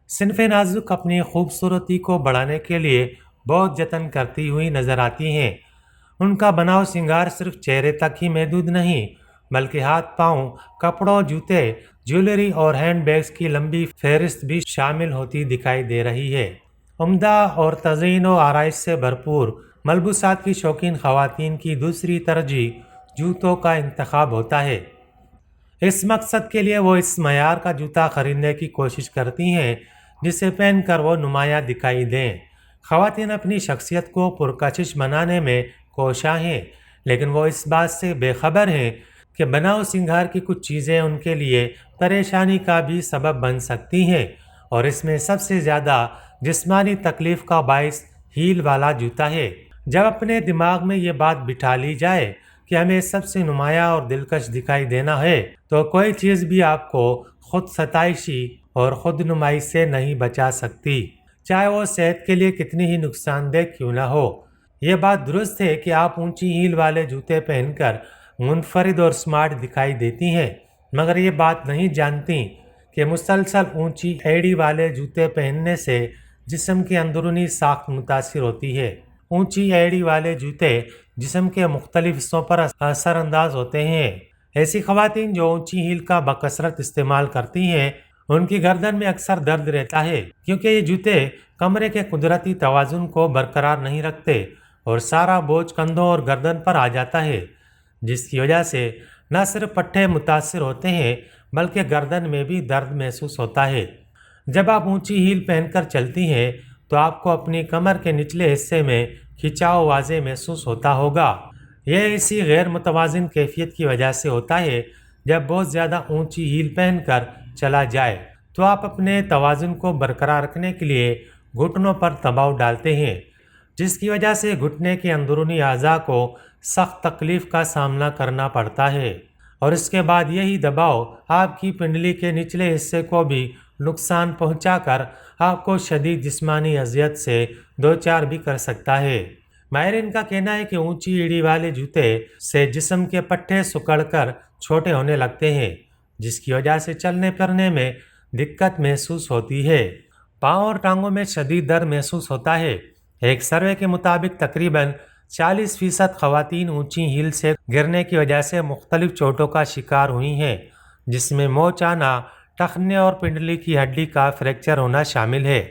صنف نازک اپنی خوبصورتی کو بڑھانے کے لیے بہت جتن کرتی ہوئی نظر آتی ہیں۔ ان کا بناؤ سنگار صرف چہرے تک ہی محدود نہیں، بلکہ ہاتھ پاؤں، کپڑوں، جوتے، جیولری اور ہینڈ بیگز کی لمبی فہرست بھی شامل ہوتی دکھائی دے رہی ہے۔ عمدہ اور تزئین و آرائش سے بھرپور ملبوسات کی شوقین خواتین کی دوسری ترجیح جوتوں کا انتخاب ہوتا ہے۔ اس مقصد کے لیے وہ اس معیار کا جوتا خریدنے کی کوشش کرتی ہیں جسے پہن کر وہ نمایاں دکھائی دیں۔ خواتین اپنی شخصیت کو پرکشش بنانے میں کوشاں ہیں، لیکن وہ اس بات سے بے خبر ہیں کہ بناؤ سنگار کی کچھ چیزیں ان کے لیے پریشانی کا بھی سبب بن سکتی ہیں، اور اس میں سب سے زیادہ جسمانی تکلیف کا باعث ہیل والا جوتا ہے۔ جب اپنے دماغ میں یہ بات بٹھا لی جائے کہ ہمیں سب سے نمایاں اور دلکش دکھائی دینا ہے، تو کوئی چیز بھی آپ کو خود ستائشی اور خود نمائی سے نہیں بچا سکتی، چاہے وہ صحت کے لیے کتنی ہی نقصان دہ کیوں نہ ہو۔ یہ بات درست ہے کہ آپ اونچی ہیل والے جوتے پہن کر منفرد اور سمارٹ دکھائی دیتی ہیں، مگر یہ بات نہیں جانتی کہ مسلسل اونچی ایڑی والے جوتے پہننے سے جسم کی اندرونی ساخت متاثر ہوتی ہے۔ اونچی ایڑی والے جوتے جسم کے مختلف حصوں پر اثر انداز ہوتے ہیں۔ ایسی خواتین جو اونچی ہیل کا بکثرت استعمال کرتی ہیں، ان کی گردن میں اکثر درد رہتا ہے، کیونکہ یہ جوتے کمرے کے قدرتی توازن کو برقرار نہیں رکھتے اور سارا بوجھ کندھوں اور گردن پر آ جاتا ہے، جس کی وجہ سے نہ صرف پٹھے متاثر ہوتے ہیں بلکہ گردن میں بھی درد محسوس ہوتا ہے۔ جب آپ اونچی ہیل پہن کر چلتی ہیں تو آپ کو اپنی کمر کے نچلے حصے میں کھچاؤ واضح محسوس ہوتا ہوگا۔ یہ اسی غیر متوازن کیفیت کی وجہ سے ہوتا ہے۔ جب بہت زیادہ اونچی ہیل پہن کر چلا جائے تو آپ اپنے توازن کو برقرار رکھنے کے لیے گھٹنوں پر دباؤ ڈالتے ہیں، جس کی وجہ سے گھٹنے کے اندرونی اعضاء کو سخت تکلیف کا سامنا کرنا پڑتا ہے، اور اس کے بعد یہی دباؤ آپ کی پنڈلی کے نچلے حصے کو بھی نقصان پہنچا کر آپ کو شدید جسمانی اذیت سے دوچار بھی کر سکتا ہے۔ ماہرین کا کہنا ہے کہ اونچی ایڑی والے جوتے سے جسم کے پٹھے سکڑ کر چھوٹے ہونے لگتے ہیں، جس کی وجہ سے چلنے پھرنے میں دقت محسوس ہوتی ہے۔ پاؤں اور ٹانگوں میں شدید درد محسوس ہوتا ہے۔ ایک سروے کے مطابق تقریباً 40% خواتین اونچی ہیل سے گرنے کی وجہ سے مختلف چوٹوں کا شکار ہوئی ہیں، جس میں موچ آنا، ٹخنے اور پنڈلی کی ہڈی کا فریکچر ہونا شامل ہے۔